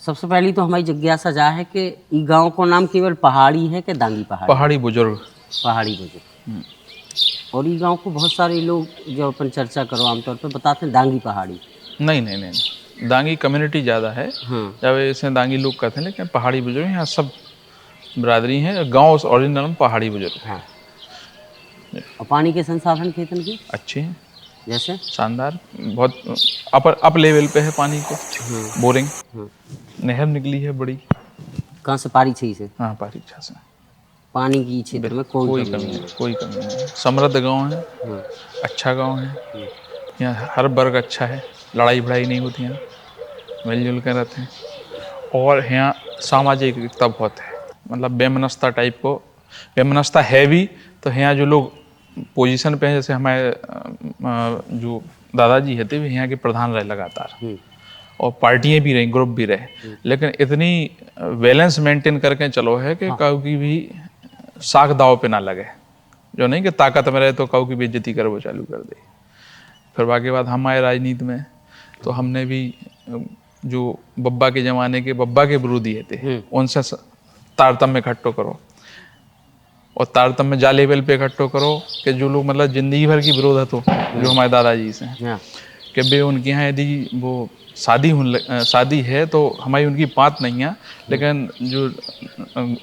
सबसे पहली तो हमारी जिज्ञासा जा है कि ई गांव को नाम केवल पहाड़ी है कि दांगी पहाड़ी? पहाड़ी बुजुर्ग। पहाड़ी बुजुर्ग। और ई गांव को बहुत सारे लोग जो अपन चर्चा करो आमतौर पर बताते हैं दांगी पहाड़ी। नहीं नहीं नहीं, नहीं। दांगी कम्युनिटी ज़्यादा है, जब इसे दांगी लोग कहते हैं, लेकिन पहाड़ी बुजुर्ग यहाँ सब बिरादरी हैं। गांव ओरिजिनल पहाड़ी बुजुर्ग है। और पानी के संसाधन खेतन के अच्छे हैं, जैसे शानदार, बहुत अप लेवल पे है पानी को। बोरिंग, नहर निकली है बड़ी। कहाँ से? पारी छई से? हाँ, पारी छा से। पानी की क्षेत्र में कोई कमी नहीं, कोई कमी नहीं। समृद्ध गांव है, अच्छा गांव है। यहाँ हर वर्ग अच्छा है, लड़ाई भड़ाई नहीं होती, यहाँ मिलजुल कर रहते हैं। और यहाँ सामाजिक एकता बहुत है, मतलब बेमनस्ता टाइप को, बेमनस्ता है भी। तो यहाँ जो लोग पोजीशन पे हैं, जैसे हमारे जो दादाजी है थे, वे यहाँ के प्रधान रहे लगातार, और पार्टियाँ भी रही, ग्रुप भी रहे, लेकिन इतनी बैलेंस मेंटेन करके चलो है कि काऊ की भी साख दाव पे ना लगे। जो नहीं कि ताकत में रहे तो काऊ की बेइज्जती कर वो चालू कर दे। फिर बाकी बाद हम आए राजनीति में, तो हमने भी जो बब्बा के ज़माने के बब्बा के विरोधी थे, उनसे तारतम्य इकट्ठो करो, और तारतम्य जा लेवल पे इकट्ठो करो कि जो लोग मतलब जिंदगी भर की विरोध हो, जो हमारे दादाजी से, कि बे उनके यहाँ यदि वो शादी है तो हमारी उनकी बात नहीं है। लेकिन जो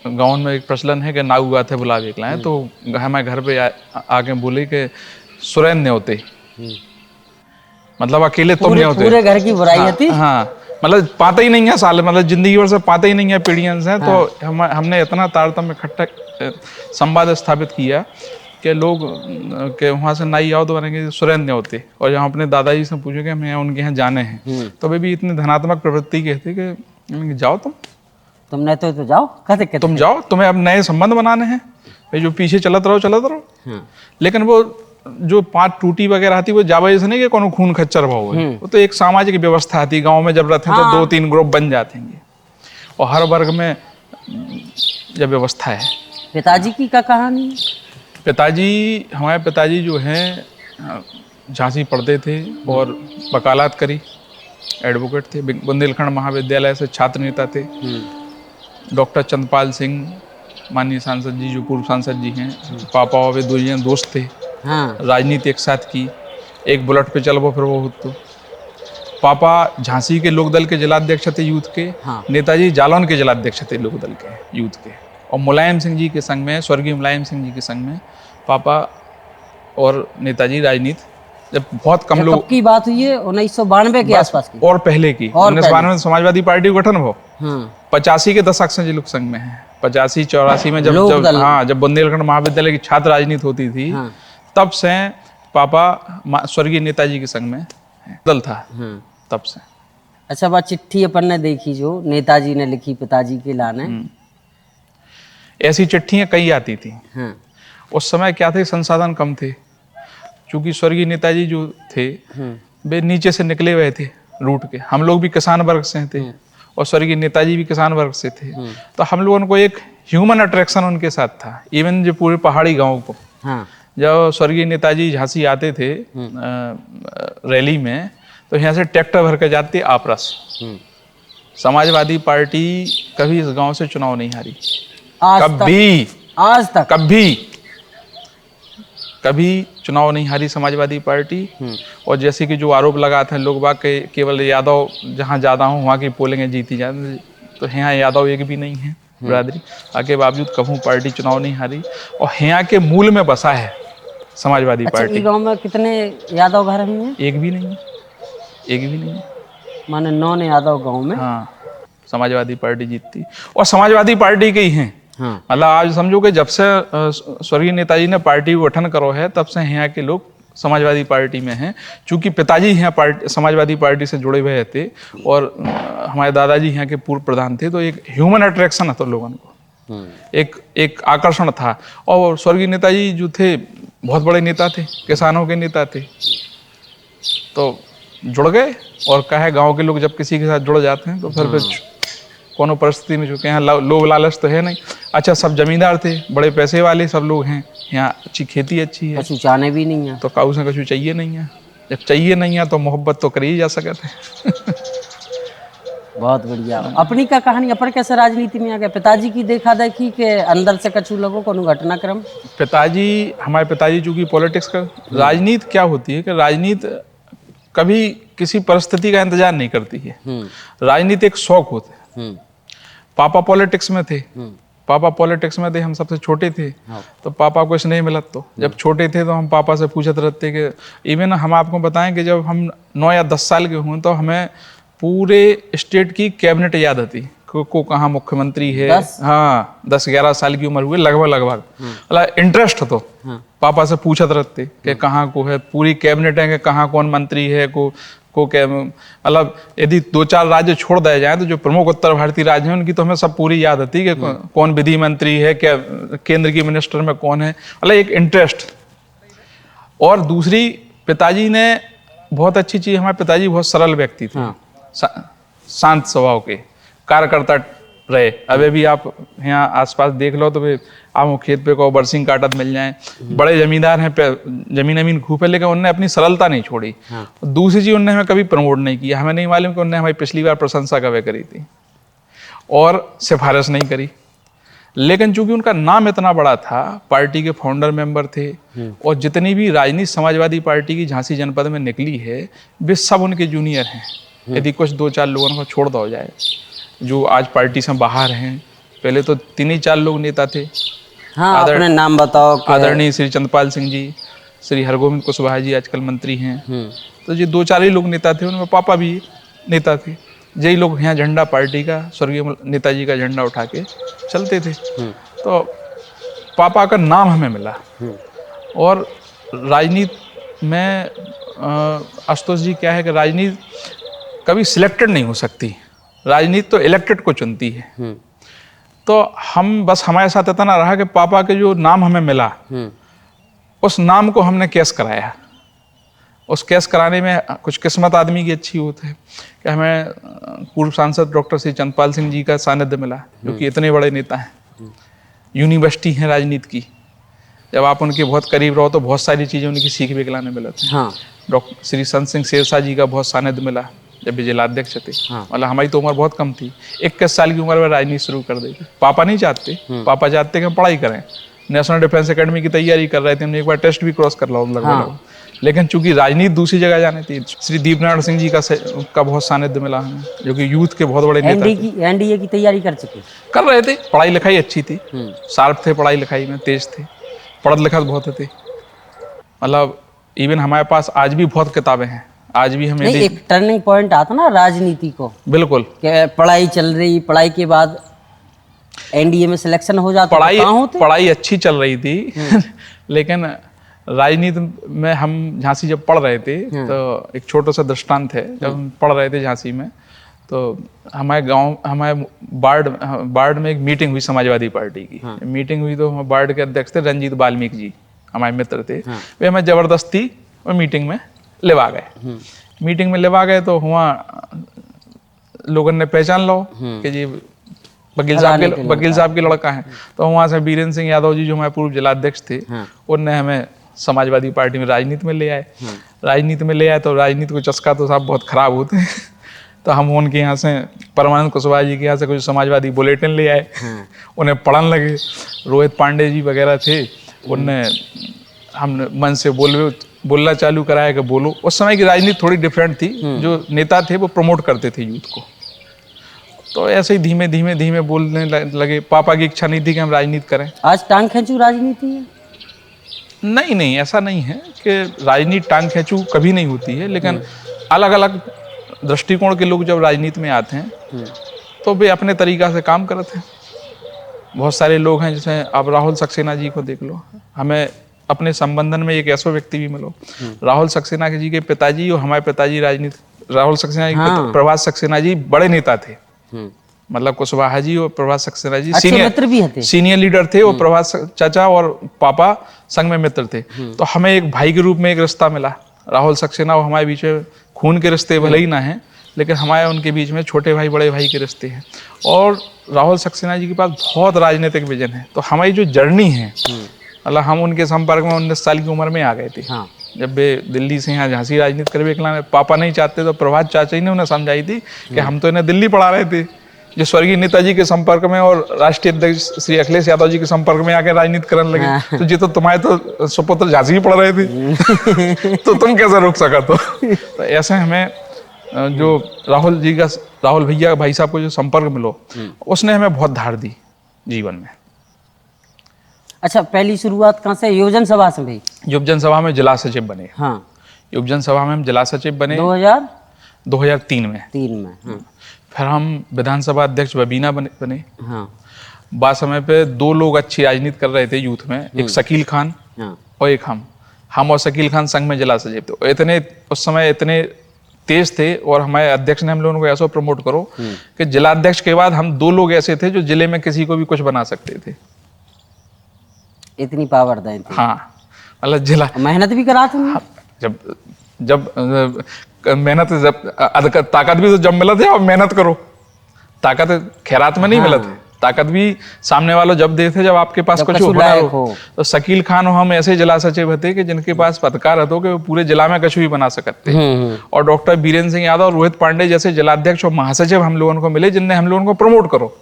गाँव में एक प्रचलन है कि नाऊ गाथे बुलावे के लाए, तो हमारे घर पे आके बोले कि सुरैन न्योते, मतलब अकेले तुम नहीं होते, पूरे घर की बुराई थी। हाँ, मतलब पाते ही नहीं है साल, मतलब जिंदगी भर से पाते ही नहीं है पीढ़ियों से। तो हमने इतना तारतम्य इकट्ठा संवाद स्थापित किया कि लोग के वहाँ से नाई आओ तो बनेंगे सुरेंद्र होते, और जहाँ अपने दादाजी से पूछो कि हमें उनके यहाँ जाने हैं, तो वे भी इतनी धनात्मक प्रवृत्ति के थे कि जाओ तुमने तो जाओ, कहते तुम जाओ, तुम्हें अब नए संबंध बनाने हैं, भाई जो पीछे चलत रहो। लेकिन वो जो पाँच टूटी वगैरह आती, वो जावा जैसे नहीं कि कोनो खून खच्चर भाव है, वो तो एक सामाजिक व्यवस्था आती। गाँव में जब रहते हैं तो 2-3 ग्रुप बन जाते हैं, और हर वर्ग में जब व्यवस्था है। पिताजी की क्या कहानी? पिताजी, हमारे पिताजी जो हैं झांसी पढ़ते थे और वकालत करी, एडवोकेट थे, बुंदेलखंड महाविद्यालय से छात्र नेता थे। डॉक्टर चंद्रपाल सिंह माननीय सांसद जी, जो पूर्व सांसद जी हैं, पापा और वे 2 जन दोस्त थे। राजनीति एक साथ की, एक बुलेट पे चल वो फिर वो तो। पापा झांसी के लोकदल के जिलाध्यक्ष थे यूथ के, नेताजी जालौन के जिलाध्यक्ष थे लोकदल के यूथ के, और मुलायम सिंह जी के संग में, स्वर्गीय मुलायम सिंह जी के संग में पापा और नेताजी राजनीति, जब बहुत कम लोग की बात हुई है 1992 के आसपास की, और पहले की 1992 में समाजवादी पार्टी का गठन हो। 85 के दशक से लोग संग में है, 85-84 में जब बुंदेलखंड महाविद्यालय की छात्र राजनीति होती थी, तब से पापा स्वर्गीय नेताजी के संग में दल था, तब से। अच्छा, बात चिट्ठी अपन ने देखी जो नेताजी ने लिखी पिताजी के लाने, ऐसी चिट्ठियां कई आती थी। उस समय क्या थे, संसाधन कम थे, क्योंकि स्वर्गीय नेताजी जो थे वे नीचे से निकले हुए थे रूट के। हम लोग भी किसान वर्ग से थे, और स्वर्गीय नेताजी भी किसान वर्ग से थे, तो हम लोगों को एक ह्यूमन अट्रैक्शन उनके साथ था। इवन जो पूरे पहाड़ी गाँव को, जब स्वर्गीय नेताजी झांसी आते थे रैली में, तो यहाँ से ट्रैक्टर भर के जाते आपरस। समाजवादी पार्टी कभी इस गांव से चुनाव नहीं हारी, आज तक कभी चुनाव नहीं हारी समाजवादी पार्टी। और जैसे कि जो आरोप लगाते हैं लोग बाग के, केवल यादव जहाँ ज़्यादा हो वहाँ की पोलिंग जीती जाती, तो यहाँ यादव एक भी नहीं है बिरादरी, आके बावजूद कभी पार्टी चुनाव नहीं हारी, और यहाँ के मूल में बसा है समाजवादी पार्टी। गांव में कितने यादव घर हैं? एक भी नहीं है, माने 9 यादव गांव में। हाँ, समाजवादी पार्टी जीतती, और समाजवादी पार्टी के ही हैं। मतलब आज समझो कि जब से स्वर्गीय नेताजी ने पार्टी गठन करो है, तब से यहाँ के लोग समाजवादी पार्टी में हैं। चूंकि पिताजी यहाँ समाजवादी पार्टी से जुड़े हुए थे, और हमारे दादाजी यहाँ के पूर्व प्रधान थे, तो एक ह्यूमन अट्रैक्शन था लोगों को, एक आकर्षण था। और स्वर्गीय नेताजी जो थे बहुत बड़े नेता थे, किसानों के नेता थे, तो जुड़ गए। और क्या है, गाँव के लोग जब किसी के साथ जुड़ जाते हैं तो फिर कोनो परिस्थिति में, चुके हैं लोभ लालच तो है नहीं। अच्छा, सब जमींदार थे, बड़े पैसे वाले सब लोग हैं यहाँ, अच्छी खेती अच्छी है, कछु चाहने भी नहीं है, तो काऊ से कछु चाहिए नहीं है। जब चाहिए नहीं है तो मोहब्बत तो कर ही जा सकते हैं। बहुत बढ़िया। अपनी का कहानी अपन कैसे राजनीति में आ गए? पिताजी की देखा देखी के अंदर से कछु लोगों को घटनाक्रम? हमारे पिताजी चूंकि पॉलिटिक्स का, राजनीति क्या होती है कि राजनीति कभी किसी परिस्थिति का इंतजार नहीं करती है। राजनीति एक शौक होता है। पापा पॉलिटिक्स में थे, हम सबसे छोटे थे, तो पापा को स्नेह मिला। तो जब छोटे थे तो हम पापा से पूछते रहते कि इवन हम आपको बताएं कि जब हम 9 या 10 साल के हुए तो हमें पूरे स्टेट की कैबिनेट याद आती को कहाँ मुख्यमंत्री है। 10-11 साल की उम्र हुई लगभग मतलब इंटरेस्ट तो पापा से पूछते रहते कि कहाँ को है पूरी कैबिनेट है, कि कहाँ कौन मंत्री है को क्या मतलब यदि 2-4 राज्य छोड़ दिए जाए तो जो प्रमुख उत्तर भारतीय राज्य हैं उनकी तो हमें सब पूरी याद आती है कि कौन विधि मंत्री है, क्या केंद्र की मिनिस्टर में कौन है, मतलब एक इंटरेस्ट। और दूसरी, पिताजी ने बहुत अच्छी चीज, हमारे पिताजी बहुत सरल व्यक्ति थे, शांत स्वभाव के कार्यकर्ता रहे। अभी भी आप यहाँ आसपास देख लो तो आप खेत पे को बरसिंग काटत मिल जाए, बड़े जमींदार हैं, जमीन खूब है, लेकिन उनने अपनी सरलता नहीं छोड़ी। दूसरी चीज, उनने हमें कभी प्रमोट नहीं किया। हमें नहीं मालूम कि उनने हमारी पिछली बार प्रशंसा कभी करी थी और सिफारिश नहीं करी, लेकिन चूंकि उनका नाम इतना बड़ा था, पार्टी के फाउंडर मेंबर थे, और जितनी भी राजनीति समाजवादी पार्टी की झांसी जनपद में निकली है वे सब उनके जूनियर हैं। यदि कुछ 2-4 लोगों को छोड़ दो जाए जो आज पार्टी से बाहर हैं, पहले तो 3-4 लोग नेता थे। अपने नाम बताओ। आदरणीय श्री चंद्रपाल सिंह जी, श्री हरगोविंद कुशवाहा जी आजकल मंत्री हैं। तो ये 2-4 ही लोग नेता थे, उनमें पापा भी नेता थे। यही लोग यहाँ झंडा पार्टी का, स्वर्गीय नेताजी का झंडा उठा के चलते थे। तो पापा का नाम हमें मिला। और राजनीति में आशुतोष जी क्या है कि राजनीति कभी सिलेक्टेड नहीं हो सकती, राजनीति तो इलेक्टेड को चुनती है। तो हम बस, हमारे साथ इतना रहा कि पापा के जो नाम हमें मिला उस नाम को हमने केस कराया। उस केस कराने में कुछ किस्मत आदमी की अच्छी होती है कि हमें पूर्व सांसद डॉक्टर श्री चंद्रपाल सिंह जी का सानिध्य मिला, जो कि इतने बड़े नेता हैं, यूनिवर्सिटी है राजनीति की। जब आप उनके बहुत करीब रहो तो बहुत सारी चीज़ें उनकी सीख भी लाने मिलती हैं। डॉक्टर श्री संत सिंह शेरशाह जी का बहुत सानिध्य मिला जब भी जिलाध्यक्ष थे। मतलब हमारी तो उम्र बहुत कम थी, 21 साल की उम्र में राजनीति शुरू कर दी। पापा नहीं चाहते, पापा चाहते कि हम पढ़ाई करें, नेशनल डिफेंस एकेडमी की तैयारी कर रहे थे, हमने एक बार टेस्ट भी क्रॉस कर लगभग। लेकिन चूंकि राजनीति दूसरी जगह जानी थी, श्री दीपनारायण सिंह जी का बहुत सानिध्य मिला हमें, जो कि यूथ के बहुत बड़े नेता थे। एनडीए की तैयारी कर रहे थे, पढ़ाई लिखाई अच्छी थी, शार्प थे, पढ़ाई लिखाई में तेज थे, पढ़त लिखत बहुत थे। मतलब इवन हमारे पास आज भी बहुत किताबें हैं, आज भी हमें एक टर्निंग पॉइंट आता ना राजनीति को। बिल्कुल, पढ़ाई चल रही, पढ़ाई के बाद एनडीए में सिलेक्शन हो जाता, पढ़ाई अच्छी चल रही थी लेकिन राजनीति में हम झांसी जब पढ़ रहे थे तो एक छोटा सा दृष्टांत है। जब हम पढ़ रहे थे झांसी में तो हमारे गांव, हमारे बार्ड में एक मीटिंग हुई समाजवादी पार्टी की। मीटिंग हुई तो हमारे बार्ड के अध्यक्ष थे रंजीत वाल्मीकि जी, हमारे मित्र थे। वे हमें जबरदस्ती मीटिंग में लेवा गए। मीटिंग में लेवा गए तो वहाँ लोगों ने पहचान लो कि जी वकील साहब के लड़का है। तो वहाँ से बीरेंद्र सिंह यादव जी जो हमारे पूर्व जिलाध्यक्ष थे, उनने हमें समाजवादी पार्टी में राजनीति में ले आए। तो राजनीति को चस्का तो साहब बहुत खराब होते हैं तो हम उनके यहाँ से, परमानंद कुशवाहा जी के यहाँ से कुछ समाजवादी बुलेटिन ले आए, उन्हें पढ़ने लगे। रोहित पांडे जी वगैरह थे, उनने हमने मन से बोलना चालू कराया कि बोलो। उस समय की राजनीति थोड़ी डिफरेंट थी, जो नेता थे वो प्रमोट करते थे यूथ को। तो ऐसे ही धीमे धीमे बोलने लगे। पापा की इच्छा नहीं थी कि हम राजनीति करें। आज टांग खींचू राजनीति है? नहीं, ऐसा नहीं है कि राजनीति टांग खींचू कभी नहीं होती है, लेकिन अलग अलग दृष्टिकोण के लोग जब राजनीति में आते हैं तो वे अपने तरीका से काम करते हैं। बहुत सारे लोग हैं, जैसे आप राहुल सक्सेना जी को देख लो। हमें अपने संबंधन में एक ऐसा व्यक्ति भी मिलो, राहुल सक्सेना जी के पिताजी और हमारे पिताजी राजनीति, राहुल सक्सेना जी प्रभास सक्सेना जी बड़े नेता थे। मतलब कुशवाहा जी और प्रभास सक्सेना जी सीनियर लीडर थे, और प्रभास चाचा और पापा संग में मित्र थे। तो हमें एक भाई के रूप में एक रिश्ता मिला। राहुल सक्सेना और हमारे बीच में खून के रिश्ते भले ही ना हैं, लेकिन हमारे उनके बीच में छोटे भाई बड़े भाई के रिश्ते हैं। और राहुल सक्सेना जी के पास बहुत राजनीतिक विजन है। तो हमारी जो जर्नी है, मतलब हम उनके संपर्क में 19 साल की उम्र में आ गए थे। जब वे दिल्ली से यहाँ झांसी राजनीति करवे के लाने पापा नहीं चाहते तो प्रभात चाचा जी ने उन्हें समझाई थी कि हम तो इन्हें दिल्ली पढ़ा रहे थे, जो स्वर्गीय नेताजी के संपर्क में और राष्ट्रीय अध्यक्ष श्री अखिलेश यादव जी के संपर्क में आके राजनीति करने लगे, तो जी तो तुम्हारे तो सुपुत्र झांसी पढ़ रहे थे तो तुम कैसे रोक सका? तो ऐसे हमें जो राहुल भैया भाई साहब को जो संपर्क मिलो, उसने हमें बहुत धार दी जीवन में। अच्छा, पहली शुरुआत कहाँ से? योजन सभा से भाई? युवजन सभा में जिला सचिव बने। हाँ, युवजन सभा में हम जिला सचिव बने 2003 में। हाँ। फिर हम विधानसभा अध्यक्ष बबीना बने। हाँ। बाद समय पे दो लोग अच्छी राजनीति कर रहे थे यूथ में, एक शकील खान और एक हम और शकील खान संघ में जिला सचिव थे। इतने उस समय इतने तेज थे और हमारे अध्यक्ष ने हम लोगों को ऐसा प्रमोट करो कि जिला अध्यक्ष के बाद हम दो लोग ऐसे थे जो जिले में किसी को भी कुछ बना सकते थे। इतनी पावरदार थी। हाँ, मतलब जिला मेहनत भी करा तुमने? हाँ, जब मेहनत, जब ताकत भी तो जब मिला थे, और मेहनत करो, ताकत खैरात में नहीं मिला थे, ताकत भी सामने वालों जब दे थे जब आपके पास कुछ हो। तो शकील खान और हम ऐसे जिला सचिव थे कि जिनके पास पदकार हतो कि वो पूरे जिला में कुछ भी बना सकते। और डॉक्टर बीरेंद्र सिंह यादव और रोहित पांडे जैसे जिलाध्यक्ष और महासचिव हम लोगों को मिले, जिनने हम लोगों को प्रमोट करो।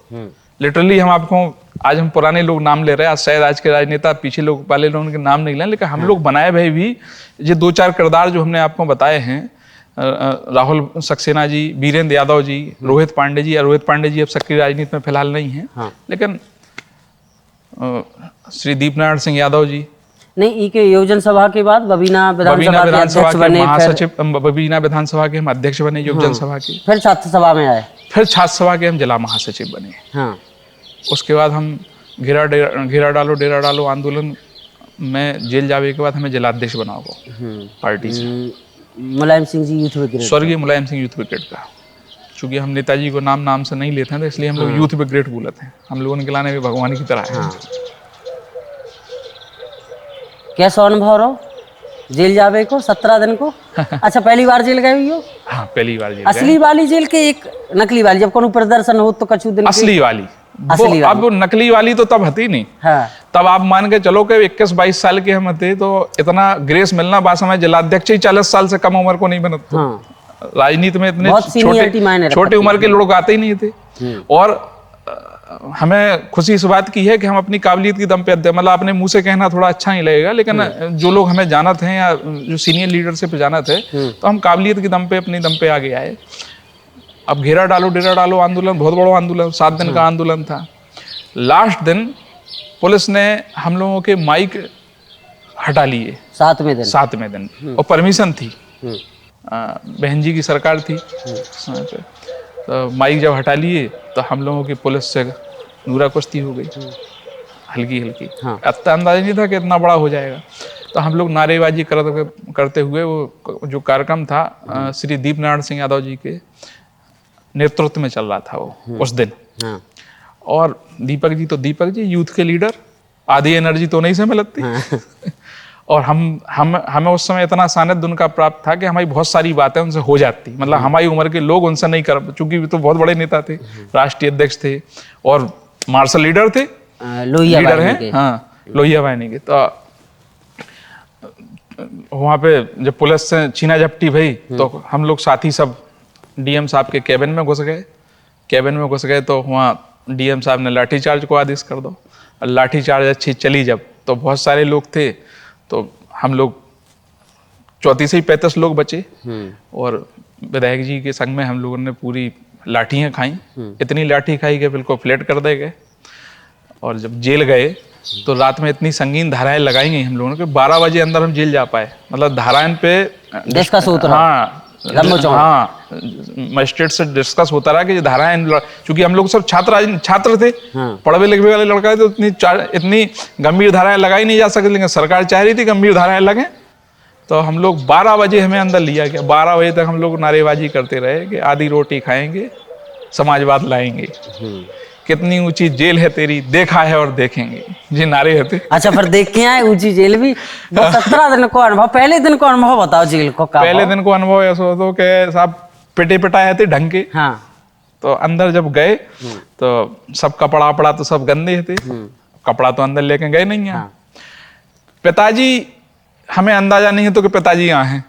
लिटरली हम आपको, आज हम पुराने लोग नाम ले रहे हैं, शायद आज के राजनेता पीछे लोग वाले लोगों के नाम नहीं लें, लेकिन हम लोग बनाए भय भी ये दो चार किरदार जो हमने आपको बताए हैं, राहुल सक्सेना जी, बीरेंद्र यादव जी, रोहित पांडे जी। रोहित पांडे जी अब सक्रिय राजनीति में फिलहाल नहीं है। हाँ। लेकिन श्री दीपनारायण सिंह यादव जी नहीं, के योजन सभा के बाद बबीना विधानसभा के महासचिव, बबीना विधानसभा के हम अध्यक्ष बने योजन सभा के। फिर छात्र सभा में आए, फिर छात्र सभा के हम जिला महासचिव बने। हाँ। उसके बाद हम घेरा डालो आंदोलन में जेल जावे के बाद हमें जिलाध्यक्ष बनाओ पार्टी से, मुलायम सिंह जी यूथ ब्रिगेड, स्वर्गीय मुलायम सिंह यूथ ब्रिगेड का। चूंकि हम नेताजी को नाम से नहीं लेते हैं, तो इसलिए हम लोग यूथ ब्रिगेड बोलते हैं। हम लोगों के लाने भी भगवान की तरह है। कैसा अनुभव रहो जेल जावे को 17 दिन को? अच्छा, पहली बार जेल गए हो? हाँ, पहली बार जेल। असली वाली जेल के एक नकली वाली? जब कोनो प्रदर्शन हो तो कछु दिन असली वाली। अब नकली वाली तो तब हती नहीं। हाँ। तब आप मान के चलो कि 21-22 साल के हम थे, तो इतना ग्रेस मिलना बात समय जिलाध्यक्ष ही 40 साल से कम उम्र को नहीं बनते। हाँ। राजनीति में इतने छोटे उम्र के लोग आते ही नहीं थे। और हमें खुशी इस बात की है कि हम अपनी काबिलियत की दम पे, मतलब अपने मुंह से कहना थोड़ा अच्छा नहीं लगेगा, लेकिन जो लोग हमें जानते हैं या जो सीनियर लीडरशिप जानते हैं, तो हम काबिलियत की दम पे, अपनी दम पे आगे आए। अब घेरा डालो आंदोलन बहुत बड़ा आंदोलन, 7 दिन का आंदोलन था। लास्ट दिन पुलिस ने हम लोगों के माइक हटा लिए 7वें दिन और परमिशन थी, बहन जी की सरकार थी। तो माइक जब हटा लिए तो हम लोगों की पुलिस से नूरा कुश्ती हो गई, हल्की। हाँ। इतना अंदाजा नहीं था कि इतना बड़ा हो जाएगा। तो हम लोग नारेबाजी करते हुए, वो जो कार्यक्रम था श्री दीपनारायण सिंह यादव जी के नेतृत्व में चल रहा था वो उस दिन। हाँ। और दीपक जी यूथ के लीडर, आधी एनर्जी तो नहीं से मिलती। हाँ। और हमें उस समय इतना सानिध्य उनका प्राप्त था कि हमारी बहुत सारी बातें उनसे हो जाती, मतलब हमारी उम्र के लोग उनसे नहीं कर, चूंकि वे तो बहुत बड़े नेता थे, राष्ट्रीय अध्यक्ष थे और मार्शल लीडर थे, लीडर हैं। हाँ, लोहिया वाहिनी के। तो वहाँ पे जब पुलिस से छीना झपटी भई, तो हम लोग साथी सब डीएम साहब के कैबिन में घुस गए। तो वहाँ डीएम साहब ने लाठीचार्ज को आदेश कर दो। लाठीचार्ज अच्छी चली जब, तो बहुत सारे लोग थे, तो हम लोग 34 से 35 लोग बचे। और विधायक जी के संग में हम लोगों ने पूरी लाठियाँ खाई, इतनी लाठी खाई कि बिल्कुल फ्लैट कर दे गए। और जब जेल गए तो रात में इतनी संगीन धाराएं लगाई गई हम लोगों ने, 12 बजे अंदर हम जेल जा पाए। मतलब धाराएं पे डिस्कस होता रहा। हाँ, मजिस्ट्रेट से डिस्कस होता रहा कि धाराएं, चूंकि हम लोग सब छात्र थे, पढ़वे लिखवे वाले लड़का थे, तो इतनी गंभीर धाराएं लगाई नहीं जा सकती, लेकिन सरकार चाह रही थी गंभीर धाराएं लगे। तो हम लोग 12 बजे हमें अंदर लिया गया। 12 बजे तक हम लोग नारेबाजी करते रहे कि आधी रोटी खाएंगे, समाजवाद लाएंगे, कितनी ऊंची जेल है तेरी, देखा है और देखेंगे, ये नारे थे। अच्छा, फिर देख के आए ऊंची जेल भी? 17 दिन को अनुभव, पहले दिन को अनुभव बताओ जेल को। पहले दिन को अनुभव ऐसा हो कि साहब पिटे पिटाए थे ढंग के। हाँ। तो अंदर जब गए तो सब कपड़ा तो सब गंदे थे, कपड़ा तो अंदर लेके गए नहीं है। हाँ। पिताजी हमें अंदाजा नहीं है तो कि पिताजी यहाँ हैं,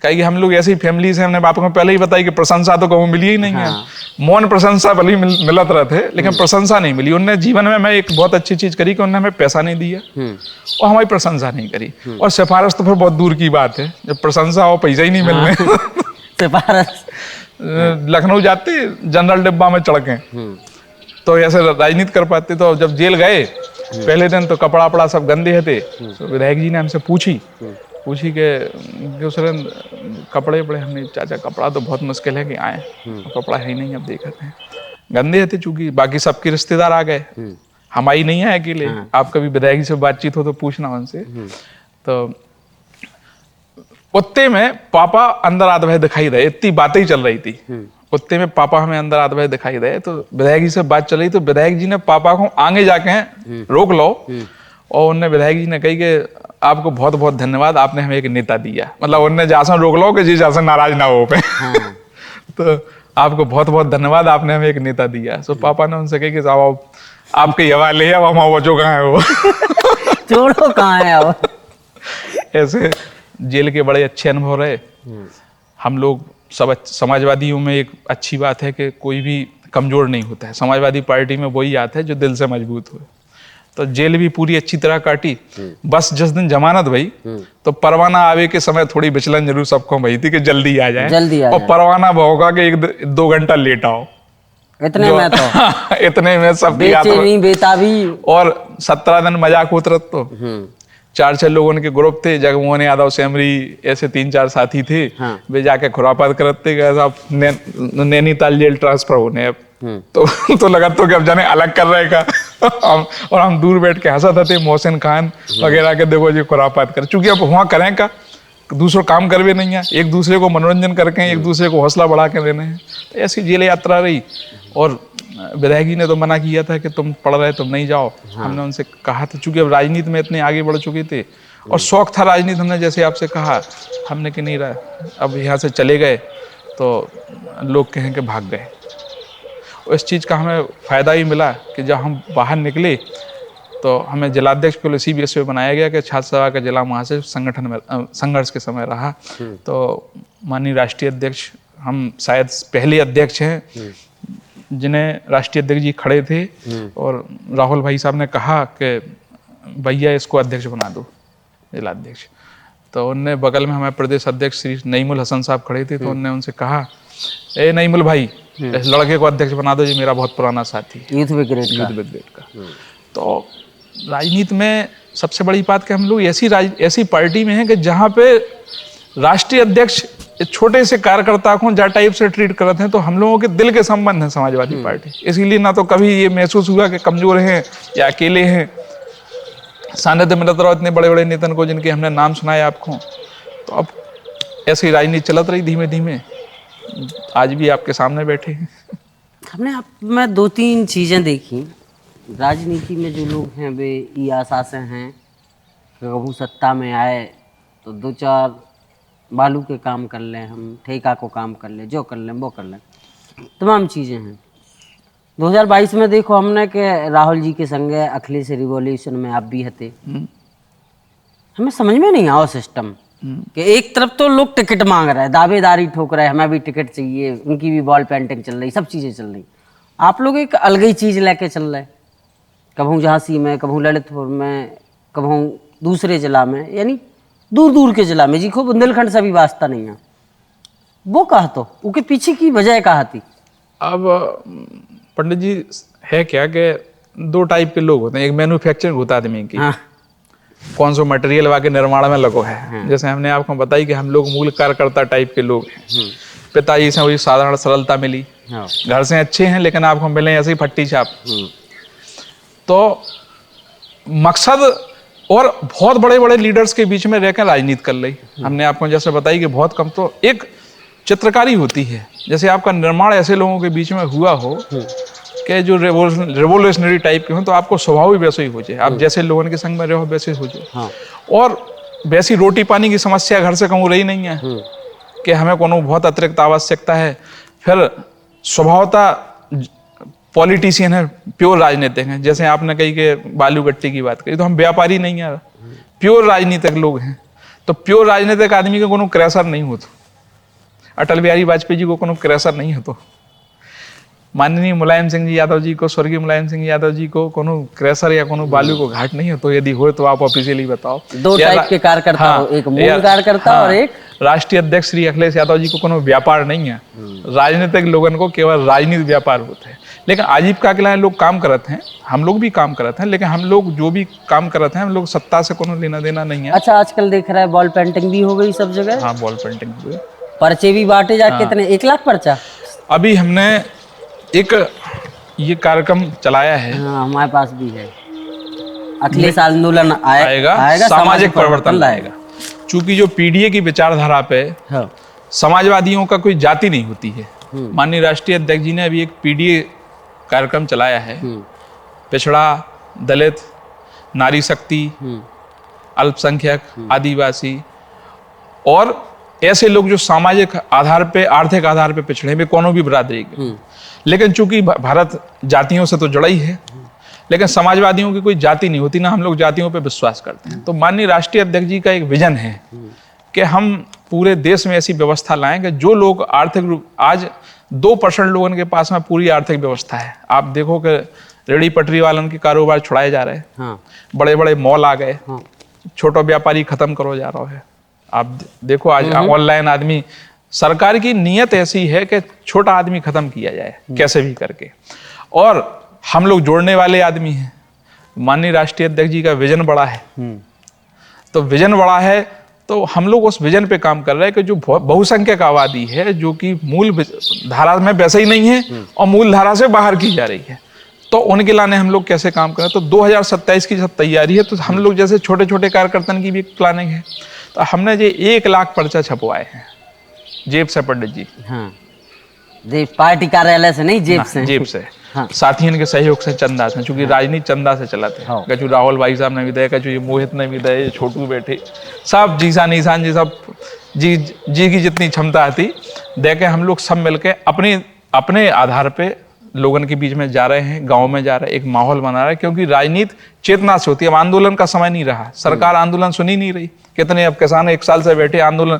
कहे कि हम लोग ऐसी फैमिली से, हमने बाप को पहले ही बताई कि प्रशंसा तो कहूँ मिली ही नहीं है। मौन प्रशंसा भले मिलत रहे थे, लेकिन प्रशंसा नहीं मिली। उनने जीवन में मैं एक बहुत अच्छी चीज करी कि उन्होंने हमें पैसा नहीं दिया और हमारी प्रशंसा नहीं करी, और सिफारिश तो फिर बहुत दूर की बात है, जब प्रशंसा हो पैसा ही नहीं मिलने। सिफारिश लखनऊ जाते जनरल डिब्बा में चढ़ के तो ऐसे राजनीति कर पाते। तो जब जेल गए पहले दिन तो कपड़ा वपड़ा सब गंदे थे, तो विधायक जी ने हमसे पूछी के दूसरे कपड़े पड़े, हमने चाचा कपड़ा तो बहुत मुश्किल है कि आए, कपड़ा है ही नहीं, अब देखते हैं गंदे थे, चूंकि बाकी सबके रिश्तेदार आ गए, हमारी नहीं है अकेले। आप कभी विधायक जी से बातचीत हो तो पूछना उनसे। तो कुत्ते में पापा अंदर आधे भय दिखाई दे, इतनी बातें ही चल रही थी, कुत्ते में पापा हमें अंदर आधे भय दिखाई दे। तो विधायक जी से बात चल रही, तो विधायक जी ने पापा को आगे जाके रोक लो, और उनने विधायक जी ने कही कि आपको बहुत बहुत धन्यवाद, आपने हमें एक नेता दिया, मतलब उनने जैसा रोक लो कि जी जैसा नाराज ना हो पे। तो आपको बहुत बहुत धन्यवाद, आपने हमें एक नेता दिया। सो पापा ने उनसे कही कि साहब आपके हवाले है, अब हम बचो कहाँ है वो, छोड़ो कहाँ है अब। ऐसे जेल के बड़े अच्छे अनुभव रहे। हम लोग सब समाजवादियों में एक अच्छी बात है कि कोई भी कमजोर नहीं होता है, समाजवादी पार्टी में वही आता है जो दिल से मजबूत हो। तो जेल भी पूरी अच्छी तरह काटी। बस जिस दिन जमानत भई तो परवाना आवे के समय थोड़ी विचलन जरूर सबको भई थी कि जल्दी आ जाए, और परवाना होगा कि 1-2 घंटा लेट आओ, इतने में तो इतने में सब बेताबी। और 17 दिन मजाक उतरत तो 4-6 लोगों के ग्रुप थे, जगमोहन यादव, सेमरी, ऐसे 3-4 साथी थे। वे जाके खुरापात करते गए, साहब नैनीताल जेल ट्रांसफर होने अब तो लगा तो कि अब जाने अलग कर रहे का। और हम दूर बैठ के हंसत थे, मोहसिन खान वगैरह के, देखो जी खुरापात कर, चूंकि अब वहाँ करें का दूसरों काम कर भी नहीं है, एक दूसरे को मनोरंजन करके एक दूसरे को हौसला बढ़ा के देने हैं। तो ऐसी जेल यात्रा रही। और विधायक जी ने तो मना किया था कि तुम पढ़ रहे तुम नहीं जाओ। हमने उनसे कहा था, चूंकि अब राजनीति में इतने आगे बढ़ चुके थे और शौक था राजनीति, हमने जैसे आपसे कहा, हमने कि नहीं रहा, अब यहाँ से चले गए तो लोग कहें कि भाग गए। इस चीज़ का हमें फ़ायदा ही मिला कि जब हम बाहर निकले तो हमें जिलाध्यक्ष को इसी बेस पे बनाया गया कि छात्र सभा का जिला महासचिव संगठन में संघर्ष के समय रहा। तो माननीय राष्ट्रीय अध्यक्ष, हम शायद पहले अध्यक्ष हैं जिन्हें राष्ट्रीय अध्यक्ष जी खड़े थे, और राहुल भाई साहब ने कहा कि भैया इसको अध्यक्ष बना दो, जिलाध्यक्ष। तो उनने बगल में हमारे प्रदेश अध्यक्ष श्री नईमुल हसन साहब खड़े थे, तो उनने उनसे कहा, ए नईमुल भाई, इस लड़के को अध्यक्ष बना दो, ये मेरा बहुत पुराना साथी, यूथ ब्रिगेड का। तो राजनीति में सबसे बड़ी बात कि हम लोग ऐसी पार्टी में हैं कि जहाँ पे राष्ट्रीय अध्यक्ष छोटे से कार्यकर्ता को जा टाइप से ट्रीट करते हैं, तो हम लोगों के दिल के संबंध है समाजवादी पार्टी। इसीलिए ना तो कभी ये महसूस हुआ कि कमजोर हैं या अकेले हैं। सानिध्य में रहो इतने बड़े बड़े नेतन को जिनके हमने नाम सुनाए आपको। तो अब ऐसी राजनीति चलत रही धीमे धीमे, आज भी आपके सामने बैठे हैं। हमने आप में 2-3 चीज़ें देखी राजनीति में। जो लोग हैं वे ये आशा से हैं कि कभी सत्ता में आए तो 2-4 बालू के काम कर लें, हम ठेका को काम कर लें, जो कर लें वो कर लें, तमाम चीज़ें हैं। 2022 में देखो हमने कि राहुल जी के संगे अखिलेश रिवॉल्यूशन में आप भी हते। हमें समझ में नहीं आओ सिस्टम कि एक तरफ तो लोग टिकट मांग रहे हैं, दावेदारी ठोक रहे हैं, हमें भी टिकट चाहिए, उनकी भी बॉल पेंटिंग चल रही, सब चीज़ें चल रही। आप लोग एक अलग ही चीज़ लेके चल रहे, कभू झांसी में, कभू ललितपुर में, कभू दूसरे जिला में, यानी दूर दूर के जिला में, जी को बुंदेलखंड से भी वास्ता नहीं है। वो कहा तो उसके पीछे की वजह कहा थी। अब पंडित जी है क्या कि 2 टाइप के लोग होते हैं। एक मैन्युफैक्चरिंग होता है आदमी की, कौन सा मटेरियल वाके निर्माण में लगो है। जैसे हमने आपको बताई कि हम लोग मूल कार्यकर्ता टाइप के लोग हैं। पिताजी से वही साधारण सरलता मिली, घर से अच्छे हैं लेकिन आपको मिले ऐसे ही फट्टी छाप। तो मकसद और बहुत बड़े बड़े लीडर्स के बीच में रहकर राजनीति कर ली। हमने आपको जैसे बताई कि बहुत कम तो एक चित्रकारी होती है, जैसे आपका निर्माण ऐसे लोगों के बीच में हुआ हो कि जो रेवोल्यूशनरी टाइप के हो, तो आपको स्वभाव भी वैसे ही हो जाए, आप जैसे लोगों के संग में रहो वैसे हो जाए। और वैसी रोटी पानी की समस्या घर से कहूँ रही नहीं है कि हमें कोनो बहुत अतिरिक्त आवश्यकता है। फिर स्वभावता पॉलिटिशियन है, प्योर राजनीतिक हैं। जैसे आपने कही कि बालू गट्टी की बात करी, तो हम व्यापारी नहीं है, प्योर राजनीतिक लोग हैं। तो प्योर राजनीतिक आदमी के कोनो क्रेशर नहीं होतो। अटल बिहारी वाजपेयी जी को कोनो क्रेशर नहीं होतो। माननीय मुलायम सिंह जी यादव जी को, स्वर्गीय मुलायम सिंह यादव जी को कोनो क्रेशर या कोनो बालू को घाट नहीं हो। तो यदि हो तो आप ऑफिशियली बताओ। दो टाइप के कार्यकर्ता हो, एक मूल कार्यकर्ता और एक राष्ट्रीय अध्यक्ष श्री अखिलेश यादव जी को कोनो व्यापार नहीं है। राजनीतिक लोगों को केवल राजनीतिक व्यापार होता है। लेकिन आजीविका के लिए लोग काम करते हैं, हम लोग भी काम करते हैं, लेकिन हम लोग जो भी काम करते हैं हम लोग सत्ता से कोनो लेना देना नहीं है। अच्छा, आजकल देख रहा है बॉल पेंटिंग भी हो गई सब जगह। हाँ, बॉल पेंटिंग हुई, पर्चे भी बांटे जा कितने 1 लाख पर्चा। अभी हमने एक ये कार्यक्रम चलाया है। हाँ, हमारे पास भी है। अखिलेश आंदोलन आएगा सामाजिक परिवर्तन लाएगा। चूंकि जो पीडीए की विचारधारा पे समाजवादियों का कोई जाति नहीं होती है। माननीय राष्ट्रीय अध्यक्ष जी ने अभी एक पीडीए कार्यक्रम चलाया है। पिछड़ा, दलित, नारी शक्ति, अल्पसंख्यक, आदिवासी और ऐसे लोग जो सामाजिक आधार पे, आर्थिक आधार पे पिछड़े हुए कोनो भी बिरादरी के। लेकिन चूंकि भारत जातियों से तो जुड़ा ही है, लेकिन समाजवादियों की कोई जाति नहीं होती, ना हम लोग जातियों पे विश्वास करते हैं। तो माननीय राष्ट्रीय अध्यक्ष जी का एक विजन है कि हम पूरे देश में ऐसी व्यवस्था लाएं कि जो लोग आर्थिक रूप, आज 2% लोगों के पास में पूरी आर्थिक व्यवस्था है। आप देखो कि रेहड़ी पटरी वालों के कारोबार छुड़ाए जा रहे हैं। हाँ। बड़े बड़े मॉल आ गए। हाँ। छोटा व्यापारी खत्म करो जा रहा है। आप देखो आज ऑनलाइन आदमी, सरकार की नीयत ऐसी है कि छोटा आदमी खत्म किया जाए कैसे भी करके, और हम लोग जोड़ने वाले आदमी हैं। माननीय राष्ट्रीय अध्यक्ष जी का विजन बड़ा है। तो विजन बड़ा है तो हम लोग उस विजन पे काम कर रहे हैं कि जो बहुसंख्यक आबादी है, जो कि मूल धारा में वैसे ही नहीं है और मूल धारा से बाहर की जा रही है, तो उनके लाने हम लोग कैसे काम करें। तो 2027 की जब तैयारी है तो हम लोग जैसे छोटे छोटे कार्यकर्ताओं की भी प्लानिंग है। तो हमने ये 1 लाख पर्चा छपवाए हैं जेब से, पंडित जी। हाँ, पार्टी कार्यालय से नहीं, जेब से। जेब से। हाँ। साथियों के सहयोग से, चंदा से, चूंकि राजनीति चंदा से चलाते हैं। कचू राहुल भाई साहब ने भी दिया, कचू ये मोहित ने भी दिया, ये छोटू बैठे, सब जीसा निशान जी, सब जी की जितनी क्षमता आती दे के हम लोग सब मिलके अपने आधार पे लोगों के बीच में जा रहे हैं, गांव में जा रहे हैं, एक माहौल बना रहे हैं। क्योंकि राजनीति चेतना से होती है। अब आंदोलन का समय नहीं रहा, सरकार आंदोलन सुनी नहीं रही। कितने अब किसान 1 साल से बैठे आंदोलन,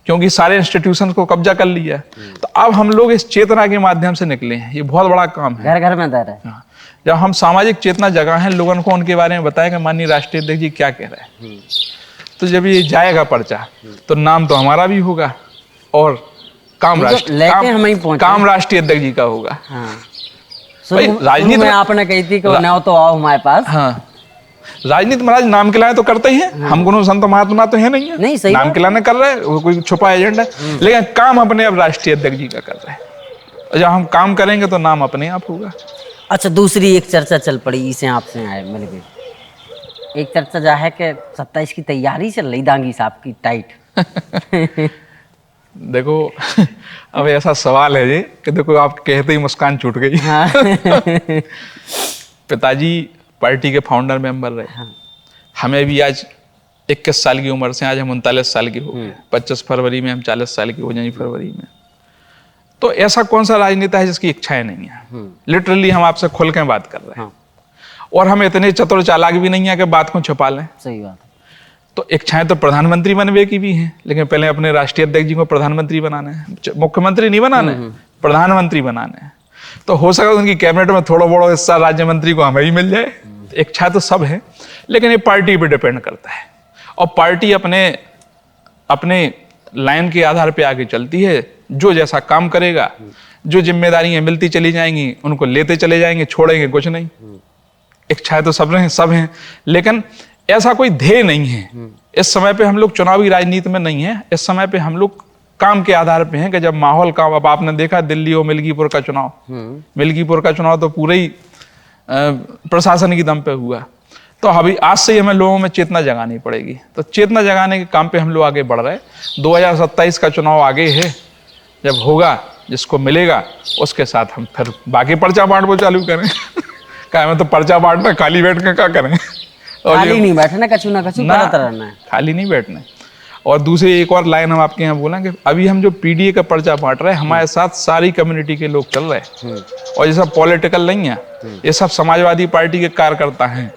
क्योंकि सारे इंस्टीट्यूशन को कब्जा कर लिया। तो अब हम लोग इस चेतना के माध्यम से निकले हैं। ये बहुत बड़ा काम है। घर घर में दे रहे हैं। जब हम सामाजिक चेतना जगह हैं, लोगों को उनके बारे में बताएं कि माननीय राष्ट्रीय अध्यक्ष जी क्या कह रहे हैं। तो जब ये जाएगा पर्चा तो नाम तो हमारा भी होगा और काम राष्ट्रीय अध्यक्ष जी का होगा। राजनीति में आपने कही थी कि ना तो आओ हमारे पास। हाँ, राजनीति महाराज नाम के लाने तो करते ही हैं। हम कोनो संत महात्मा तो है नहीं है। नहीं, सही नाम के लाने कर रहे हैं, वो कोई छुपा एजेंडा, लेकिन काम अपने अब राष्ट्रीय अध्यक्ष जी का कर रहे हैं। जब हम काम करेंगे तो नाम अपने आप होगा। अच्छा, दूसरी एक चर्चा चल पड़ी, इसे आपसे आए मिल गई। एक चर्चा जा है कि 27 की तैयारी चल रही दांगी साहब की टाइट। देखो अब ऐसा सवाल है जी कि देखो आप कहते ही मुस्कान छूट गई। हाँ। पिताजी पार्टी के फाउंडर मेंबर रहे। हाँ। हमें भी आज 21 साल की उम्र से आज हम 39 साल के हो गए। 25 फरवरी में हम 40 साल के हो जाएंगे फरवरी में। तो ऐसा कौन सा राजनेता है जिसकी इच्छाएं नहीं है। लिटरली हम आपसे खुल के बात कर रहे हैं। हाँ। और हम इतने चतुर चालाक भी नहीं है कि बात को छुपा लें। सही बात है। तो इच्छाएं तो प्रधानमंत्री बनने की भी हैं, लेकिन पहले अपने राष्ट्रीय अध्यक्ष जी को प्रधानमंत्री बनाना है। मुख्यमंत्री नहीं बनाना है, प्रधानमंत्री बनाना है। तो हो सके उनकी कैबिनेट में थोड़ा बड़ा हिस्सा राज्य मंत्री को हमें ही मिल जाए। इच्छा तो सब है, लेकिन ये पार्टी पे डिपेंड करता है। और पार्टी अपने लाइन के आधार पे आगे चलती है। जो जैसा काम करेगा, जो जिम्मेदारियां मिलती चली जाएंगी उनको लेते चले जाएंगे, छोड़ेंगे कुछ नहीं। इच्छाएं तो सब हैं, लेकिन ऐसा कोई ध्येय नहीं है। इस समय पे हम लोग चुनावी राजनीति में नहीं है। इस समय पे हम लोग काम के आधार पे हैं कि जब माहौल का, अब आपने देखा दिल्ली और मिल्कीपुर का चुनाव, मिल्कीपुर का चुनाव तो पूरे ही प्रशासन की दम पे हुआ। तो अभी आज से ही हमें लोगों में चेतना जगानी पड़ेगी। तो चेतना जगाने के काम पे हम लोग आगे बढ़ रहे हैं। 2027 का चुनाव आगे है, जब होगा जिसको मिलेगा उसके साथ हम फिर बाकी पर्चा बांट वो चालू करें। क्या हमें तो पर्चा बांटना, खाली बैठ के क्या करें। खाली नहीं बैठना, कछु ना कछु करते रहना है। खाली नहीं बैठना। और दूसरी एक और लाइन हम आपके यहाँ बोलेंगे, अभी हम जो पीडीए का पर्चा बांट रहे हैं, हमारे साथ सारी कम्युनिटी के लोग चल रहे हैं। और ये सब पॉलिटिकल नहीं है, ये सब समाजवादी पार्टी के कार्यकर्ता हैं।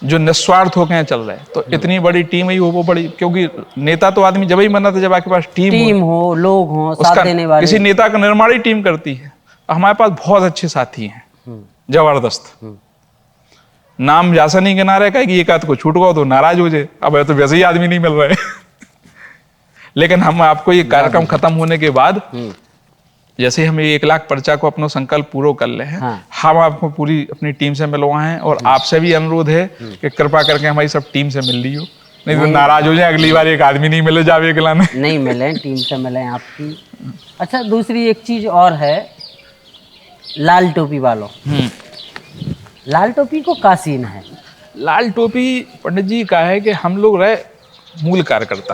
जो निस्वार्थ होकर यहाँ चल रहे हैं। तो इतनी बड़ी टीम ही हो, वो बड़ी, क्योंकि नेता तो आदमी जब ही बनना था जब आपके पास टीम हो, लोग हो, साथ उसका देने वाले। किसी नेता का निर्माण ही टीम करती है। हमारे पास बहुत अच्छे साथी हैं, जबरदस्त। नाम जैसा नहीं गिना रहे कि एक आध को छूट गया तो नाराज हो जाए, अब तो वैसे ही आदमी नहीं मिल रहे लेकिन हम आपको ये कार्यक्रम खत्म होने के बाद जैसे हम 1 लाख पर्चा को अपना संकल्प पूरा कर ले हैं, हम आपको पूरी अपनी टीम से मिलवाए हैं। और आपसे भी अनुरोध है कि कृपा करके हमारी सब टीम से मिल लियो, नहीं तो नाराज हो जाए अगली बार एक आदमी नहीं मिले जावे अगला में। नहीं मिले, टीम से मिले आपकी। अच्छा, दूसरी एक चीज और है, लाल टोपी वालों। लाल टोपी को का सीन है? लाल टोपी पंडित जी का है कि हम लोग रहे मूल कार्यकर्ता,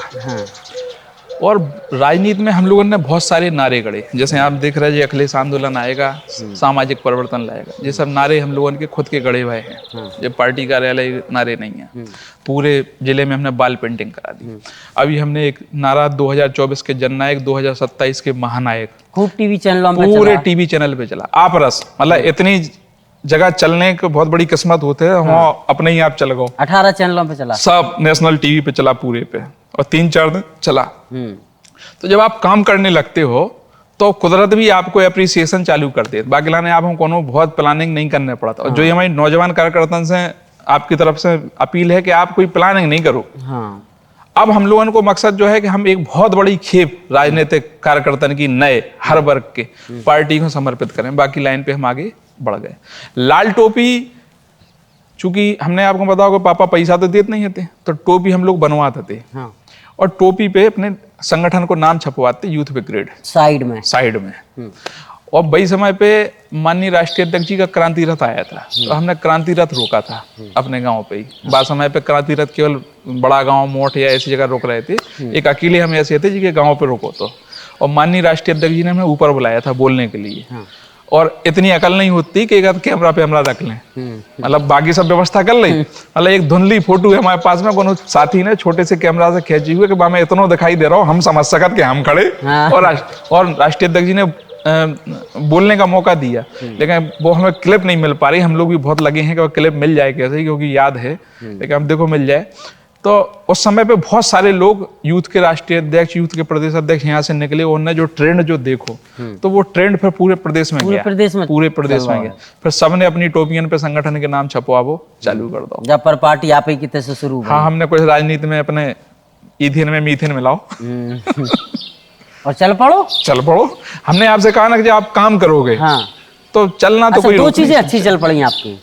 और राजनीति में हम लोगों ने बहुत सारे नारे गढ़े। जैसे आप देख रहे हैं, अखिलेश आंदोलन आएगा, सामाजिक परिवर्तन लाएगा, ये सब नारे हम लोगों के खुद के गढ़े हुए हैं। ये पार्टी कार्यालय नारे नहीं है। पूरे जिले में हमने बाल पेंटिंग करा दी। अभी हमने एक नारा 2024 के जननायक, 2027 के महानायक, खूब टीवी चैनलों पे, पूरे टीवी चैनल पे चला। आप रस, मतलब इतनी जगह चलने की बहुत बड़ी किस्मत होते है, वहाँ अपने ही आप चल गो। 18 चैनलों पे चला, सब नेशनल टीवी पे चला पूरे पे, और 3-4 दिन चला। तो जब आप काम करने लगते हो तो कुदरत भी आपको एप्रिसिएशन चालू कर दे। बाकी लाने आप हम कोनो बहुत प्लानिंग नहीं करने पड़ा था। और जो हमारी नौजवान कार्यकर्ता से आपकी तरफ से अपील है कि आप कोई प्लानिंग नहीं करो। अब हम लोगों को मकसद जो है कि हम एक बहुत बड़ी खेप राजनीतिक कार्यकर्ता की नए हर वर्ग के पार्टी को समर्पित करें। बाकी लाइन पे हम आगे बढ़ गए। लाल टोपी, चूंकि हमने आपको बताया कि पापा पैसा तो देते नहीं थे, तो टोपी हम लोग बनवाते थे। और टोपी पे अपने संगठन को नाम छपवाते, यूथ ब्रिगेड साइड में। और वही समय पे माननीय राष्ट्रीय अध्यक्ष जी का क्रांति रथ आया था, तो हमने क्रांति रथ रोका था अपने गांव पे ही। बाद समय पे क्रांति रथ केवल बड़ा गांव, मोट या ऐसी जगह रोक रहे थे। एक अकेले हम ऐसे थे जी के गाँव पे रोको तो। और माननीय राष्ट्रीय अध्यक्ष जी ने हमें ऊपर बुलाया था बोलने के लिए। और इतनी अकल नहीं होती कि एक कैमरा पे हमरा रख लें, मतलब बाकी सब व्यवस्था कर ली। मतलब एक धुंधली फोटो है हमारे पास में, कोनो साथी ने छोटे से कैमरा से खींची हुई कि मैं इतना दिखाई दे रहा हूँ, हम समझ सकत कि हम खड़े। और राष्ट्रीय अध्यक्ष जी ने बोलने का मौका दिया, लेकिन वो हमें क्लिप नहीं मिल पा रही। हम लोग भी बहुत लगे हैं कि वो क्लिप मिल जाए कैसे, क्योंकि याद है, लेकिन अब देखो मिल जाए। तो उस समय पे बहुत सारे लोग, यूथ के राष्ट्रीय अध्यक्ष, यूथ के प्रदेश अध्यक्ष यहाँ से निकले। उन्होंने जो ट्रेंड जो देखो, तो वो ट्रेंड फिर पूरे प्रदेश में गया, पूरे प्रदेश में गया। फिर सबने अपनी टोपियन पे संगठन के नाम छपवाओ चालू कर दो। जब पर पार्टी आप ही कितने से शुरू? हाँ, हमने कुछ राजनीति में अपने ईथेन में मीथेन मिलाओ और चल पड़ो। हमने आपसे कहा ना कि जब आप काम करोगे तो चलना तो कोई। 2 चीजें अच्छी चल पड़ी आपकी।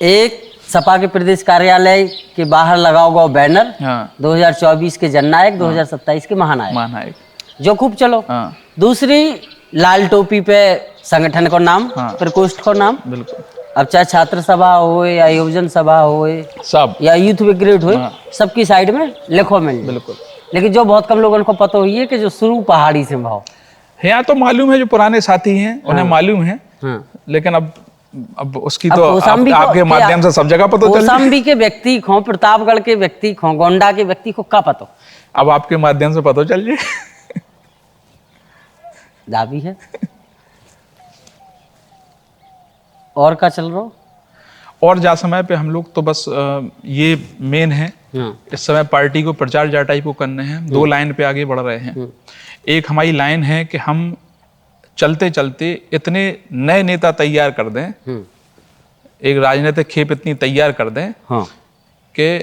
एक, सपा के प्रदेश कार्यालय के बाहर लगाओगा बैनर, 2024 के जननायक, 2027 के महानायक, जो खूब चलो। दूसरी, लाल टोपी पे संगठन को नाम, प्रकोष्ठ को नाम। बिल्कुल। अब चाहे छात्र सभा हो या योजन सभा हो, सब, या यूथ ब्रिगेड हो, सबकी साइड में लिखो मिल। बिल्कुल। लेकिन जो बहुत कम लोगों को पता हुई है कि जो शुरू पहाड़ी से भाव यहाँ तो मालूम है, जो पुराने साथी हैं उन्हें मालूम है। लेकिन अब उसकी तो आपके माध्यम से सब जगह पता चल। कौशाम्बी के व्यक्ति खो, प्रतापगढ़ के व्यक्ति खो, गोंडा के व्यक्ति को क्या पता? अब आपके माध्यम से पता चल जाए। दाबी है। और क्या चल रहा? और जा समय पे हम लोग तो बस ये मेन है। इस समय पार्टी को प्रचार जाटाई को करने हैं। 2 लाइन पे आगे बढ़ रहे हैं। एक हमारी लाइन है कि हम चलते चलते इतने नए नेता तैयार कर दें, एक राजनीतिक खेप इतनी तैयार कर दें कि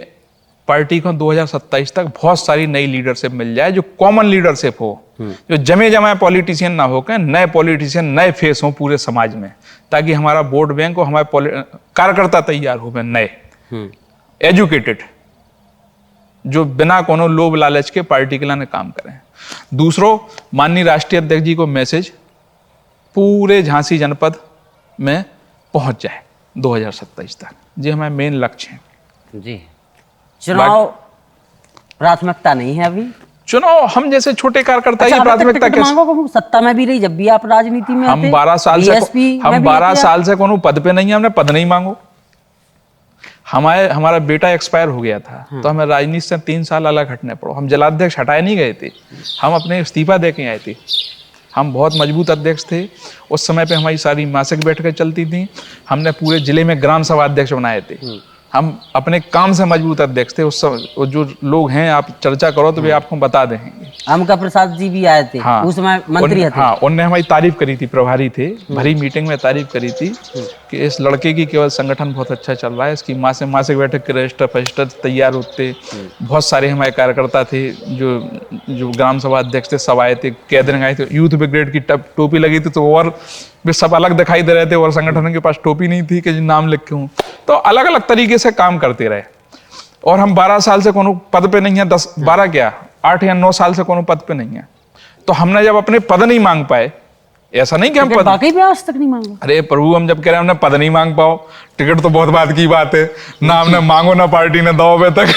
पार्टी को 2027 तक बहुत सारी नई लीडरशिप मिल जाए, जो कॉमन लीडरशिप हो, जो जमे जमाए पॉलिटिशियन ना होकर नए पॉलिटिशियन, नए फेस हो पूरे समाज में, ताकि हमारा वोट बैंक और हमारे कार्यकर्ता तैयार हो नए, एजुकेटेड, जो बिना कोनो लोभ लालच के पार्टी के लिए काम करें। दूसरों, माननीय राष्ट्रीय अध्यक्ष जी को मैसेज पूरे झांसी जनपद में पहुंच जाए 2027 तक। जी हमारे मेन लक्ष्य है। जी, चुनाव प्राथमिकता नहीं है अभी। चुनाव हम जैसे छोटे कार्यकर्ता ही प्राथमिकता कैसे? सत्ता में भी रही जब भी आप राजनीति में हम 12 साल से कोनो पद पे नहीं है, हमने पद नहीं मांगो। हमारा बेटा एक्सपायर हो गया था, तो हमें राजनीति से 3 साल अलग हटने पड़ो। हम जिलाध्यक्ष हटाए नहीं गए थे, हम अपने इस्तीफा दे के आए थे। हम बहुत मजबूत अध्यक्ष थे। उस समय पे हमारी सारी मासिक बैठकें चलती थी। हमने पूरे जिले में ग्राम सभा अध्यक्ष बनाए थे। हम अपने काम से मजबूत अध्यक्ष थे उस समय। वो जो लोग हैं आप चर्चा करो तो वे आपको बता देंगे। अमका प्रसाद जी भी आए थे, हाँ, उस समय मंत्री थे। हाँ, उनने हमारी तारीफ करी थी, प्रभारी थे, भरी मीटिंग में तारीफ करी थी कि इस लड़के की केवल संगठन बहुत अच्छा चल रहा है। इसकी मासिक बैठक के रजिस्टर फजिस्टर तैयार होते। बहुत सारे हमारे कार्यकर्ता थे जो ग्राम सभा अध्यक्ष थे, सब आए थे, कैदरिंग आए थे, यूथ ब्रिगेड की टोपी लगी थी तो और वे सब अलग दिखाई दे रहे थे और संगठन के पास टोपी नहीं थी कि नाम लिख के हूँ। तो अलग अलग तरीके से काम करते रहे और हम 12 साल से कोनो पद पे नहीं है, 12 क्या 8 या 9 साल से कोनो पद पे नहीं है। तो हमने जब अपने पद नहीं मांग पाए, ऐसा नहीं कि हम पद बाकी भी आज तक नहीं मांगा। अरे प्रभु, हम जब कह रहे हैं हमने पद नहीं मांग पाओ, टिकट तो बहुत बात की बात है ना, हमने मांगो ना पार्टी ने दो अबे तक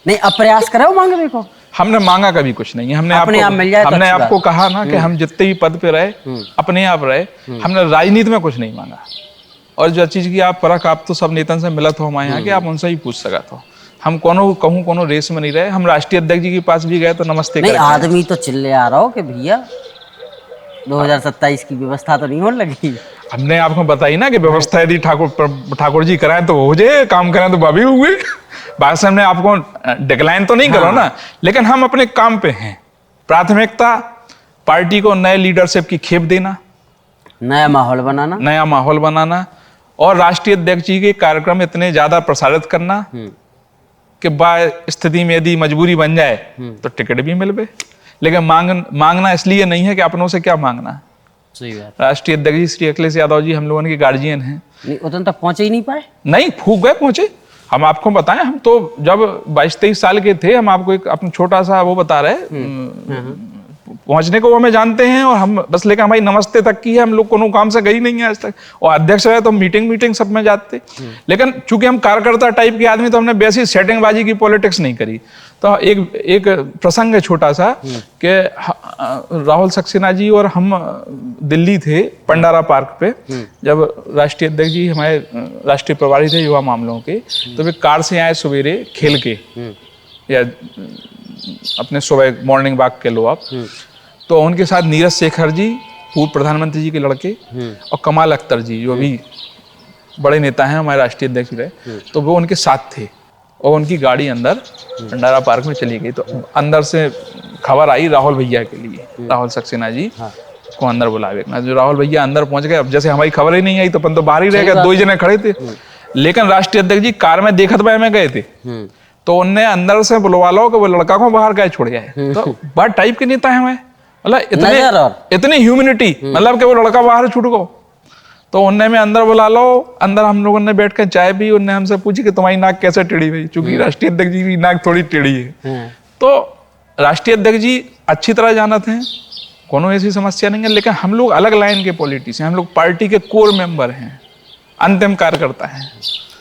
नहीं, अब प्रयास करो मांगने को। हमने मांगा कभी कुछ नहीं है। हमने आपको कहा ना कि हम जितने भी पद पे रहे अपने आप रहे, हमने राजनीति में कुछ नहीं मांगा। और जो चीज की आप परख, आप तो सब नेतन से मिलत हो हमारे यहाँ के, आप उनसे ही पूछ सका तो। हम कोनो रेस में नहीं रहे। हम राष्ट्रीय अध्यक्ष जी के पास भी गए तो नमस्ते नहीं, आदमी तो चिल्ले आ रहा हो कि भैया 2027 की व्यवस्था तो नहीं होने लगी। हमने आपको बताई ना कि व्यवस्था यदि ठाकुर जी कराएं तो हो जाए, काम करें तो भाभी हुए। बात से हमने आपको डिक्लाइन तो नहीं करो ना, लेकिन हम अपने काम पे हैं। प्राथमिकता पार्टी को नए लीडरशिप की खेप देना, नया माहौल बनाना और राष्ट्रीय अध्यक्ष जी के कार्यक्रम इतने ज्यादा प्रसारित करना कि स्थिति में यदि मजबूरी बन जाए तो टिकट भी मिल गए। लेकिन मांगना इसलिए नहीं है कि अपनों से क्या मांगना। सही बात। राष्ट्रीय अध्यक्ष जी श्री अखिलेश यादव जी हम लोगों के गार्जियन हैं। नहीं, उतने तक पहुंचे ही नहीं पाए। नहीं, फूक गए, पहुंचे। हम आपको बताएं, हम तो जब 22-23 साल के थे, हम आपको एक अपना छोटा सा वो बता रहे, पहुंचने को वो हमें जानते हैं और हम बस, लेकर हमारी नमस्ते तक की है, हम लोग कोनो काम से गई नहीं है आज तक। और अध्यक्ष रहे तो मीटिंग सब में जाते। लेकिन चूंकि हम कार्यकर्ता टाइप के आदमी, तो हमने वैसी सेटिंगबाजी की पॉलिटिक्स नहीं करी। तो एक प्रसंग है छोटा सा कि राहुल सक्सेना जी और हम दिल्ली थे पंडारा पार्क पे, जब राष्ट्रीय अध्यक्ष जी हमारे राष्ट्रीय प्रभारी थे युवा मामलों के, तो वे कार से आए सवेरे खेल के, या अपने सुबह मॉर्निंग वॉक के लो आप, तो उनके साथ नीरज शेखर जी पूर्व प्रधानमंत्री जी के लड़के और कमाल अख्तर जी जो अभी बड़े नेता हैं हमारे राष्ट्रीय अध्यक्ष रहे, तो वो उनके साथ थे और उनकी गाड़ी अंदर भंडारा पार्क में चली गई। तो अंदर से खबर आई राहुल भैया के लिए, राहुल सक्सेना जी को अंदर बुलावे। जो राहुल भैया अंदर पहुंच गए, अब जैसे हमारी खबर ही नहीं आई तो अपन तो बाहर ही रह गए, 2 जने खड़े थे। लेकिन राष्ट्रीय अध्यक्ष जी कार में देखत बाय में गए थे, तो उनने अंदर से बुलवा लो कि वो लड़का को बाहर गए छोड़ गया है। तो बड़ा टाइप के नेता है, मतलब इतनी ह्यूमिनिटी, मतलब कि वो लड़का बाहर छूट गो। तो उनने में अंदर बुला लो, अंदर हम लोगों ने बैठ कर चाय पी। उनने हमसे पूछी कि तुम्हारी नाक कैसे टेढ़ी हुई, चूंकि राष्ट्रीय अध्यक्ष जी की नाक थोड़ी टेढ़ी है। तो राष्ट्रीय अध्यक्ष जी अच्छी तरह जानते हैं, कोनो ऐसी समस्या नहीं है। लेकिन हम लोग अलग लाइन के पॉलिटिशियन, हम लोग पार्टी के कोर मेंबर हैं, अंतिम कार्यकर्ता हैं।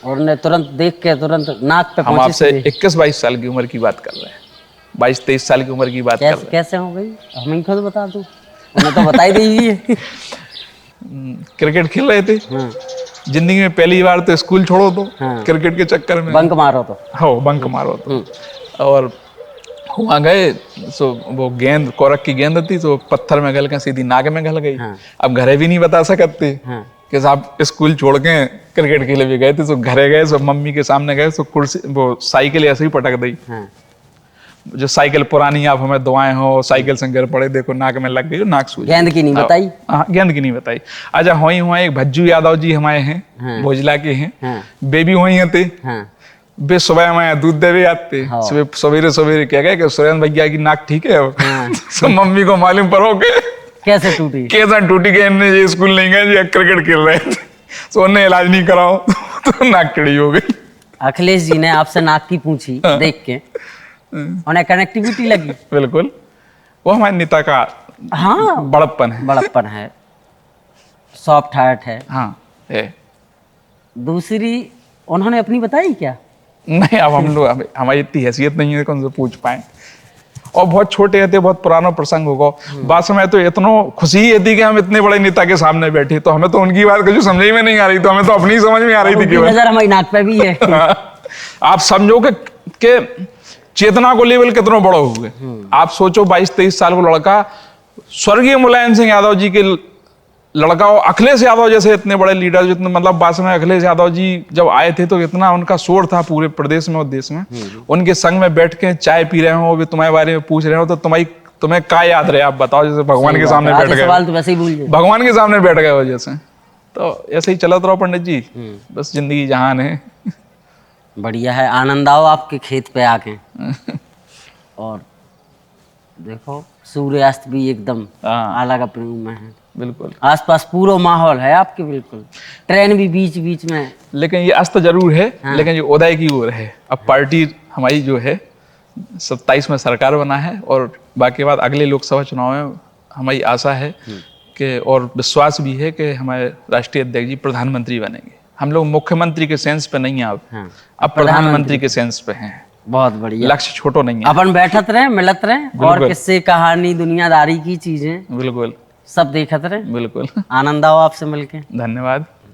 और उन्हें तुरंत देख के तुरंत नाक पे हम आपसे 21-22 साल की उम्र की बात कर रहे हैं, 22-23 साल की उम्र की बात कर रहे हैं। कैसे हो गई हमें खुद बता दो, उन्हें तो बताई दी है। क्रिकेट खेल रहे थे, जिंदगी में पहली बार तो स्कूल छोड़ो तो क्रिकेट के चक्कर में बंक मारो तो और वहाँ गए तो वो गेंद कोरक की गेंद थी, तो पत्थर में गल के सीधी नाक में गल गई। अब घरे भी नहीं बता सकते कि साहब स्कूल छोड़ के क्रिकेट के लिए भी गए थे। तो घरे गए, तो मम्मी के सामने गए, तो कुर्सी वो साइकिल ऐसे ही पटक दी। जो साइकिल पुरानी आप हमें दुआएं हो, साइकिल से गिर पड़े, देखो नाक में लग गई, नाक सूज। गेंद की नहीं बताई। हाँ, गेंद की नहीं बताई। अच्छा, हुई हुआ एक भज्जू यादव जी हमारे हैं, भोजला के हैं, बेबी हुई थे। बे सुबह हमारे दूध देवे आते, सुबह सवेरे क्या गए कि सुरेंद्र भैया की नाक ठीक है। तो मम्मी को मालूम पड़ो के कैसे टूटी कि इन्हें स्कूल नहीं गए, क्रिकेट खेल रहे थे, तो उन्हें इलाज नहीं कराओ तो नाक टेढ़ी हो गई। अखिलेश जी ने आपसे नाक की पूछी देख के, उन्हें कनेक्टिविटी लगी। बिल्कुल, वो हमारे नेता का बड़प्पन है, सॉफ्ट हार्ट है। हाँ है। दूसरी उन्होंने अपनी बताई क्या? नहीं, अब हम लोग, हमारी इतनी हैसियत नहीं है कि उनसे पूछ पाए, और बहुत छोटे थे, बहुत पुराना प्रसंग होगा। बात समय तो इतना खुशी ही थी कि हम इतने बड़े नेता के सामने बैठे, तो हमें तो उनकी बात कुछ समझ में नहीं आ रही, तो हमें तो अपनी समझ में आ रही थी। नजर हमारी नाक पे भी है। आप समझो कि चेतना को लेवल कितना बड़ा हो गए। आप सोचो 22-23 साल को लड़का स्वर्गीय मुलायम सिंह यादव जी के लड़का हो अखिलेश यादव जैसे इतने बड़े लीडर, जितने मतलब बात में अखिलेश यादव जी जब आए थे तो इतना उनका शोर था पूरे प्रदेश में और देश में। उनके संग में बैठ के चाय पी रहे हो, वे तुम्हारे बारे में पूछ रहे हो, तो तुम्हें क्या याद रहे आप बताओ। जैसे भगवान के सामने बैठ गए, सवाल तो वैसे ही भूल जाए, भगवान के सामने बैठ गए हो जैसे। तो ऐसे ही चलत रहो पंडित जी, बस जिंदगी जहान है। बढ़िया है, आनंद आओ आपके खेत पे आके। और देखो सूर्यास्त भी एकदम हाँ। अलग अपने में है, बिल्कुल आसपास पूरा माहौल है आपके, बिल्कुल ट्रेन भी बीच बीच में। लेकिन ये अस्त जरूर है, लेकिन ये उदय की ओर है। अब पार्टी हमारी जो है 27 में सरकार बना है, और बाकी बात अगले लोकसभा चुनाव में हमारी आशा है कि, और विश्वास भी है कि हमारे राष्ट्रीय अध्यक्ष जी प्रधानमंत्री बनेंगे। हम लोग मुख्यमंत्री के सेंस पे नहीं हैं अब प्रधानमंत्री के सेंस पे हैं। बहुत बढ़िया, लक्ष्य छोटो नहीं है। अपन बैठत रहे, मिलत रहे, और किससे कहानी दुनियादारी की चीजें बिल्कुल सब देखत रहे। बिल्कुल। आनंद आओ आपसे मिलके। धन्यवाद।